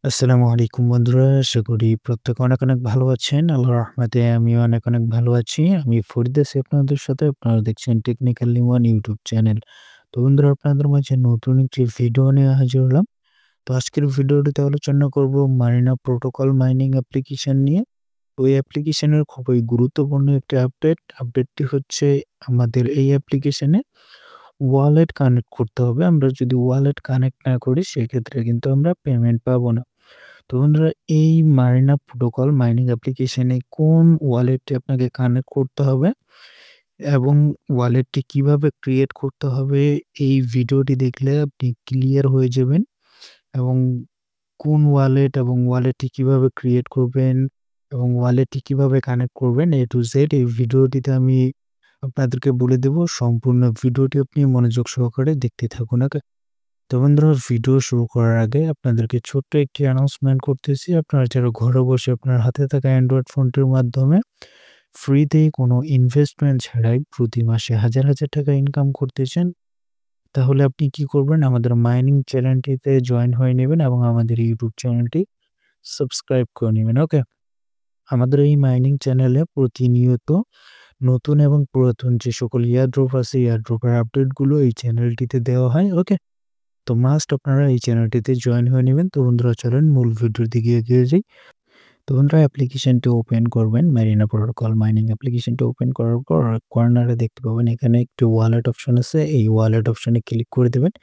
আসসালামু আলাইকুম বন্ধুরা। আশা করি প্রত্যেকে অনেক ভালো আছেন। আল্লাহর রহমতে আমিও অনেক ভালো আছি। আমি ফরিদ আছি আপনাদের সাথে। আপনারা দেখছেন টেকনিক্যালি ওয়ান ইউটিউব চ্যানেল। তো বন্ধুরা আপনাদের মাঝে নতুন একটি ভিডিও নিয়ে হাজির হলাম। তো আজকের ভিডিওটিতে আলোচনা করব মারিনা প্রোটোকল মাইনিং অ্যাপ্লিকেশন নিয়ে। তো এই অ্যাপ্লিকেশনের খুবই গুরুত্বপূর্ণ একটি আপডেট। আপডেটটি হচ্ছে আমাদের এই অ্যাপ্লিকেশনে ওয়ালেট কানেক্ট করতে হবে। আমরা যদি ওয়ালেট কানেক্ট না করি সেক্ষেত্রে কিন্তু আমরা পেমেন্ট পাবো না। তো বন্ধুরা এই মারিনা প্রোটোকল মাইনিং অ্যাপ্লিকেশনে কোন ওয়ালেটটি আপনাকে কানেক্ট করতে হবে এবং ওয়ালেটটি কিভাবে ক্রিয়েট করতে হবে এই ভিডিওটি দেখলে আপনি ক্লিয়ার হয়ে যাবেন এবং কোন ওয়ালেট এবং ওয়ালেটটি কিভাবে ক্রিয়েট করবেন এবং ওয়ালেটটি কিভাবে কানেক্ট করবেন A to Z এই ভিডিওটিতে আমি আপনাদেরকে বলে দেব। সম্পূর্ণ ভিডিওটি আপনি মনোযোগ সহকারে দেখতে থাকুন। ওকে? তো বন্ধুরা ভিডিও শুরু করার আগে আপনাদেরকে ছোট্ট একটি অ্যানাউন্সমেন্ট করতেছি। আপনারা যারা ঘরে বসে আপনার হাতে থাকা অ্যান্ড্রয়েড ফোনটির মাধ্যমে ফ্রিতেই কোনো ইনভেস্টমেন্ট ছাড়াই প্রতি মাসে হাজার টাকা ইনকাম করতেছেন, তাহলে আপনি কি করবেন? আমাদের মাইনিং চ্যানেলটিতে জয়েন হয়ে নেবেন এবং আমাদের ইউটিউব চ্যানেলটি সাবস্ক্রাইব করে নিবেন। ওকে? আমাদের এই মাইনিং চ্যানেলে প্রতিনিয়ত নতুন এবং পুরাতন যে সকল এয়ারড্রপ আছে, এয়ারড্রপের আপডেটগুলো এই চ্যানেলটিতে দেওয়া হয়। ওকে? তো মাস্ট আপনারা এই চ্যানেলটিতে জয়েন হয়ে নিবেন। তো বন্ধুরা চলেন মূল ভিডিওর দিকে এগিয়ে যাই। তো বন্ধুরা অ্যাপ্লিকেশনটি ওপেন করবেন। মেরিনা প্রোটোকল মাইনিং অ্যাপ্লিকেশনটি ওপেন করার পর কর্নারে দেখতে পাবেন এখানে একটি ওয়ালেট অপশন আছে। এই ওয়ালেট অপশনে ক্লিক করে দিবেন।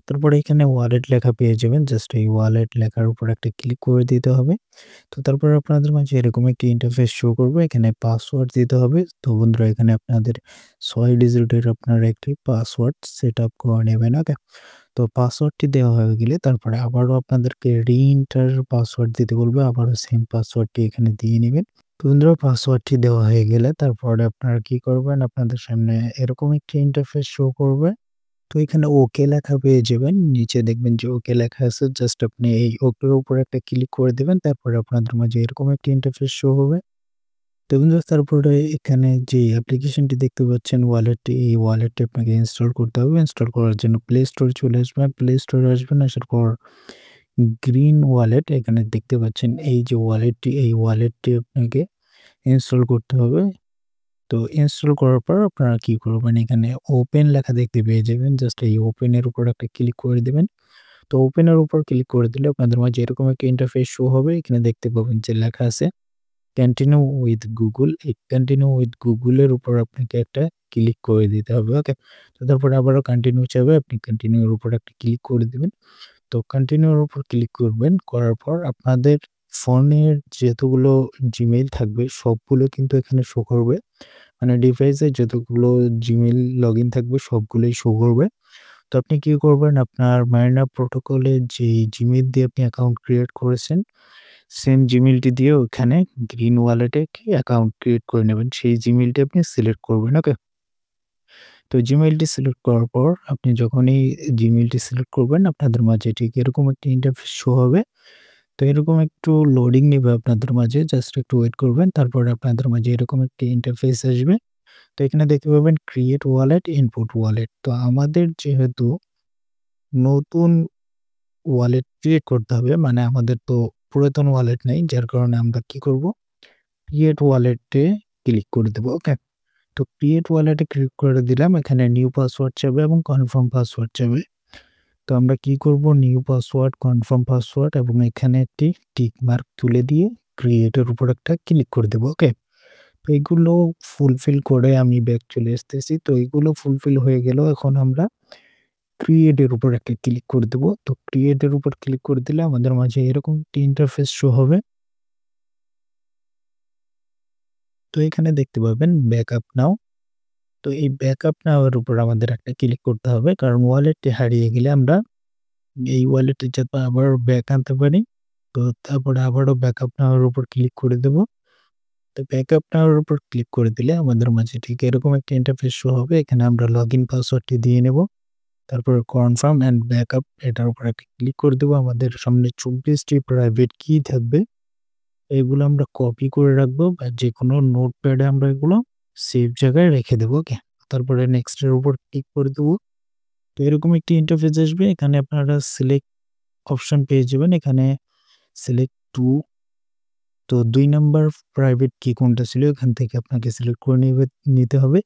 তারপরে এখানে ওয়ালেট লেখা পেয়ে যাবেন। জাস্ট এই ওয়ালেট লেখার উপর একটা ক্লিক করে দিতে হবে। তো তারপরে আপনাদের মাঝে এরকম একটি ইন্টারফেস শো করবে। এখানে পাসওয়ার্ড দিতে হবে। তো বন্ধুরা এখানে আপনাদের ৬ ডিজিটের আপনারা একটি পাসওয়ার্ড সেটআপ করে নেবেন। ওকে? তো পাসওয়ার্ডটি দেওয়া হয়ে গেলে তারপরে আবারও আপনাদেরকে রি-এন্টার পাসওয়ার্ড দিতে বলবে। আবারও সেম পাসওয়ার্ডটি এখানে দিয়ে নিবেন। তো বন্ধুরা পাসওয়ার্ডটি দেওয়া হয়ে গেলে তারপরে আপনারা কি করবেন? আপনাদের সামনে এরকম একটি ইন্টারফেস শো করবে। তো এখানে ওকে লেখা পেয়ে যাবেন। নিচে দেখবেন যে ওকে লেখা আছে। জাস্ট আপনি এই ওকের উপরে একটা ক্লিক করে দিবেন। তারপরে আপনাদের মাঝে এরকম একটি ইন্টারফেস শো হবে। তো বন্ধুরা তারপরে এখানে যে অ্যাপ্লিকেশনটি দেখতে পাচ্ছেন ওয়ালেটটি, এই ওয়ালেটটি আপনাকে ইনস্টল করতে হবে। ইনস্টল করার জন্য প্লে স্টোরে চলে আসবেন। প্লে স্টোরে আসবেন, আসার পর গ্রিন ওয়ালেট এখানে দেখতে পাচ্ছেন এই যে ওয়ালেটটি, এই ওয়ালেটটি আপনাকে ইনস্টল করতে হবে। তো ইনস্টল করার পর আপনারা কি করবেন? এখানে ওপেন লেখা দেখতে পেয়ে যাবেন। জাস্ট এই ওপেন এর উপর একটা ক্লিক করে দিবেন। তো ওপেন এর উপর ক্লিক করে দিলে আপনাদের মাঝে এরকম একটা ইন্টারফেস শো হবে। এখানে দেখতে পাবেন যে লেখা আছে কন্টিনিউ উইথ গুগল। এই কন্টিনিউ উইথ গুগল এর উপর আপনাকে একটা ক্লিক করে দিতে হবে। ওকে? তো তারপরে আবারও কন্টিনিউ চাইবে, আপনি কন্টিনিউ এর উপর একটা ক্লিক করে দিবেন। তো কন্টিনিউ এর উপর ক্লিক করবেন। করার পর আপনাদের ফোনের যতগুলো জিমেইল থাকবে সবগুলো কিন্তু এখানে শো করবে। মানে ডিভাইসে যতগুলো জিমেইল লগইন থাকবে সবগুলোই শো করবে। তো আপনি কি করবেন? আপনার মারিনা প্রোটোকলে যে জিমেইল দিয়ে আপনি অ্যাকাউন্ট ক্রিয়েট করেছেন, সেম জিমেইলটি দিয়ে ওখানে গ্রিন ওয়ালেটে কি অ্যাকাউন্ট ক্রিয়েট করে নেবেন। সেই জিমেইলটি আপনি সিলেক্ট করবেন। ওকে? তো জিমেইলটি সিলেক্ট করার পর আপনি যখনই জিমেইলটি সিলেক্ট করবেন আপনাদের মাঝে ঠিক এরকম একটা ইন্টারফেস শো হবে। তো এরকম একটু লোডিং নিবে আপনাদের মাঝে। জাস্ট একটু ওয়েট করবেন। তারপরে আপনাদের মাঝে এরকম একটি ইন্টারফেস আসবে। তো এখানে দেখতে পাবেন ক্রিয়েট ওয়ালেট, ইনপুট ওয়ালেট। তো আমাদের যেহেতু নতুন ওয়ালেট ক্রিয়েট করতে হবে, মানে আমাদের তো পুরাতন ওয়ালেট নেই। যার কারণে আমরা কি করব? ক্রিয়েট ওয়ালেটে ক্লিক করে দেব। ওকে? তো ক্রিয়েট ওয়ালেটে ক্লিক করে দিলাম। এখানে নিউ পাসওয়ার্ড চাবে এবং কনফার্ম পাসওয়ার্ড চাবে। তো আমরা কি করব? নিউ পাসওয়ার্ড, কনফার্ম পাসওয়ার্ড এবং এখানে একটি টিক মার্ক তুলে দিয়ে ক্রিয়েট এর উপর একটা ক্লিক করে দেব। ওকে? তো এগুলো ফুলফিল করে আমি ব্যাক চলে আসতেছি। তো এগুলো ফুলফিল হয়ে গেল। এখন আমরা ক্রিয়েট এর উপর একটা ক্লিক করে দেব। তো ক্রিয়েট এর উপর ক্লিক করে দিলে আমাদের মাঝে এরকম একটি ইন্টারফেস শো হবে। তো এখানে দেখতে পাবেন ব্যাকআপ নাও। তো এই ব্যাকআপ নাও এর উপর আমাদের একটা ক্লিক করতে হবে। কারণ ওয়ালেটটি হারিয়ে গেলে আমরা এই ওয়ালেটে যাতে আবার ব্যাক আনতে পারি। তো তারপরে আবারও ব্যাকআপ নাও এর উপর ক্লিক করে দেব। তো ব্যাকআপ নাও এর উপর ক্লিক করে দিলে আমাদের মাঝে ঠিক এরকম একটা ইন্টারফেস শো হবে। এখানে আমরা লগইন পাসওয়ার্ডটি দিয়ে নেব। তারপরে কনফার্ম অ্যান্ড ব্যাকআপ এটার উপর একটা ক্লিক করে দেব। আমাদের সামনে ২৪ টি প্রাইভেট কি থাকবে। এগুলো আমরা কপি করে রাখবো বা যেকোনো নোটপ্যাডে আমরা এগুলো সেভ জায়গায় রেখে দেব। ওকে? তারপরে নেক্সট এর উপর ক্লিক করে দেব। তো এরকম একটি ইন্টারফেস আসবে। এখানে আপনারা সিলেক্ট অপশন পেয়ে যাবেন। এখানে সিলেক্ট টু। তো ২ নাম্বার প্রাইভেট কি কোনটা ছিল এখান থেকে আপনাকে সিলেক্ট করে নিতে হবে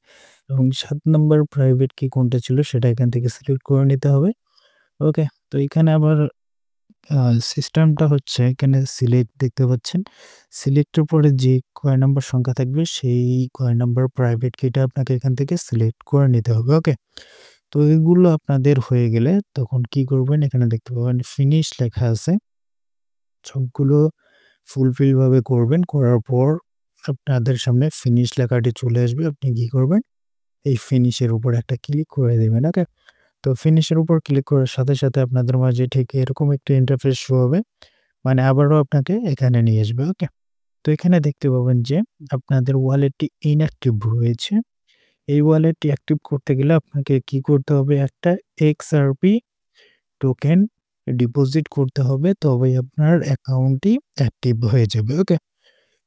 এবং ৭ নাম্বার প্রাইভেট কি কোনটা ছিল সেটা এখান থেকে সিলেক্ট করে নিতে হবে। ওকে। তো এখানে আবার আ সিস্টেমটা হচ্ছে এখানে সিলেক্ট দেখতে পাচ্ছেন। সিলেক্টের পরে যে কয় নাম্বার সংখ্যা থাকবে সেই কয় নাম্বার প্রাইভেট কিটা আপনাকে এখান থেকে সিলেক্ট করে নিতে হবে। ওকে। তো এগুলো আপনাদের হয়ে গেলে তখন কি করবেন এখানে দেখতে পাবেন ফিনিশ লেখা আছে। সবগুলো ফুলফিল ভাবে করবেন। করার পর আপনাদের সামনে ফিনিশ লেখাটি চলে আসবে। আপনি কি করবেন? এই ফিনিশ এর উপর একটা ক্লিক করে দিবেন। ওকে? তো ফিনিশ এর উপর ক্লিক করার সাথে, সাথে আপনাদের মাঝে ঠিক এরকম একটা ইন্টারফেস শো হবে। মানে আবারও আপনাকে এখানে নিয়ে আসবে। ওকে? তো এখানে দেখতে পাবেন যে আপনাদের ওয়ালেটটি ইনঅ্যাক্টিভ রয়েছে। এই ওয়ালেটটি অ্যাক্টিভ করতে গেলে আপনাকে কি করতে হবে? একটা XRP টোকেন ডিপোজিট করতে হবে। তবেই আপনার অ্যাকাউন্টটি অ্যাক্টিভ হয়ে যাবে। ওকে?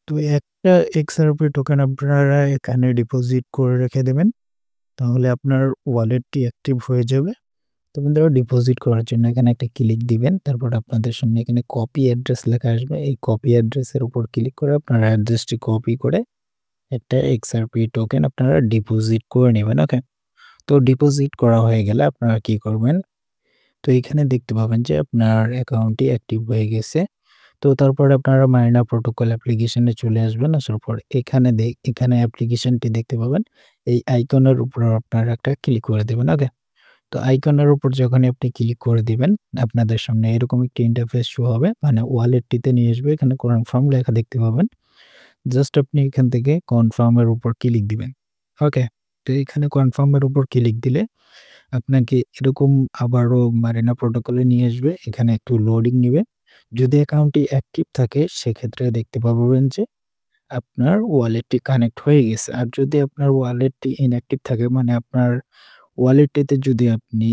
তো একটা XRP টোকেন আপনারা এখানে ডিপোজিট করে রেখে দেবেন। তাহলে আপনার ওয়ালেটটি অ্যাক্টিভ হয়ে যাবে। তো বন্ধুরা ডিপোজিট করার জন্য এখানে একটা ক্লিক দিবেন। তারপর আপনাদের সামনে এখানে কপি অ্যাড্রেস লেখা আসবে। এই কপি অ্যাড্রেসের উপর ক্লিক করে আপনার অ্যাড্রেসটি কপি করে একটা XRP টোকেন আপনারা ডিপোজিট করে নিবেন। ওকে? তো ডিপোজিট করা হয়ে গেলে আপনারা কি করবেন? তো এখানে দেখতে পাবেন যে আপনার অ্যাকাউন্টটি অ্যাক্টিভ হয়ে গেছে। তো তারপরে আপনারা মাইনা প্রোটোকল অ্যাপ্লিকেশনে চলে আসবেন। আসার পর এখানে অ্যাপ্লিকেশনটি দেখতে পাবেন। এই আইকনের উপর আপনারা একটা ক্লিক করে দিবেন। ওকে? তো আইকনের উপর যখনই আপনি ক্লিক করে দিবেন, আপনাদের সামনে এরকম একটি ইন্টারফেস শো হবে। মানে ওয়ালেটটিতে নিয়ে আসবে। এখানে কনফার্ম লেখা দেখতে পাবেন। জাস্ট আপনি এখান থেকে কনফার্ম এর উপর ক্লিক দিবেন। ওকে? তো এখানে কনফার্ম এর উপর ক্লিক দিলে আপনাকে এরকম আবারও মারিনা প্রোটোকলে নিয়ে আসবে। এখানে একটু লোডিং নিবে। যদি অ্যাকাউন্টটি অ্যাক্টিভ থাকে সেক্ষেত্রে দেখতে পাবেন যে আপনার ওয়ালেটটি কানেক্ট হয়ে গেছে। আর যদি আপনার ওয়ালেটটি ইনঅ্যাক্টিভ থাকে মানে আপনার ওয়ালেটটিতে যদি আপনি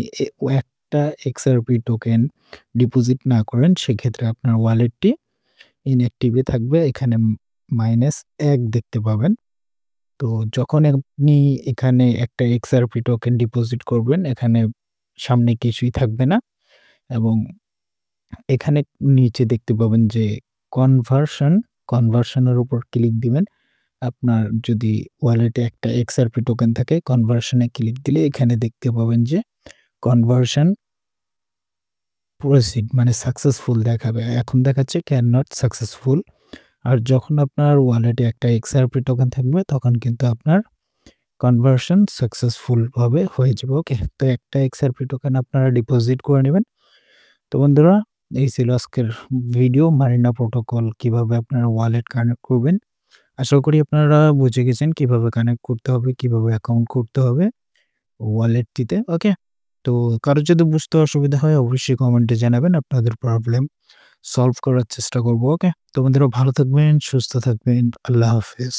একটা XRP টোকেন ডিপোজিট না করেন সেক্ষেত্রে আপনার ওয়ালেটটি ইনঅ্যাক্টিভে থাকবে। এখানে -১ দেখতে পাবেন। তো যখন আপনি এখানে একটা XRP টোকেন ডিপোজিট করবেন, এখানে সামনে কিছুই থাকবে না এবং এখানে নিচে দেখতে পাবেন যে কনভার্সন, কনভার্সনের উপর ক্লিক দিবেন। আপনার যদি ওয়ালেটে একটা XRP টোকেন থাকে, কনভার্সন এ ক্লিক দিলে এখানে দেখতে পাবেন যে কনভার্সন প্রসিড মানে সাকসেসফুল দেখাবে। এখন দেখাচ্ছে ক্যান নট সাকসেসফুল। আর যখন আপনার ওয়ালেটে একটা XRP টোকেন থাকবে তখন কিন্তু আপনার কনভার্সন সাকসেসফুল ভাবে হয়ে যাবে। ওকে? তো একটা XRP টোকেন আপনারা ডিপোজিট করে নিবেন। তো বন্ধুরা এই ছিল আজকের ভিডিও মারিনা প্রোটোকল কিভাবে আপনারা ওয়ালেট কানেক্ট করবেন। আশা করি আপনারা বুঝে গেছেন কিভাবে কানেক্ট করতে হবে, কিভাবে অ্যাকাউন্ট করতে হবে ওয়ালেটটিতে। ওকে? তো কারো যদি বুঝতে অসুবিধা হয় অবশ্যই কমেন্টে জানাবেন। আপনাদের প্রবলেম সলভ করার চেষ্টা করব। ওকে? তো বন্ধুরা ভালো থাকবেন, সুস্থ থাকবেন। আল্লাহ হাফেজ।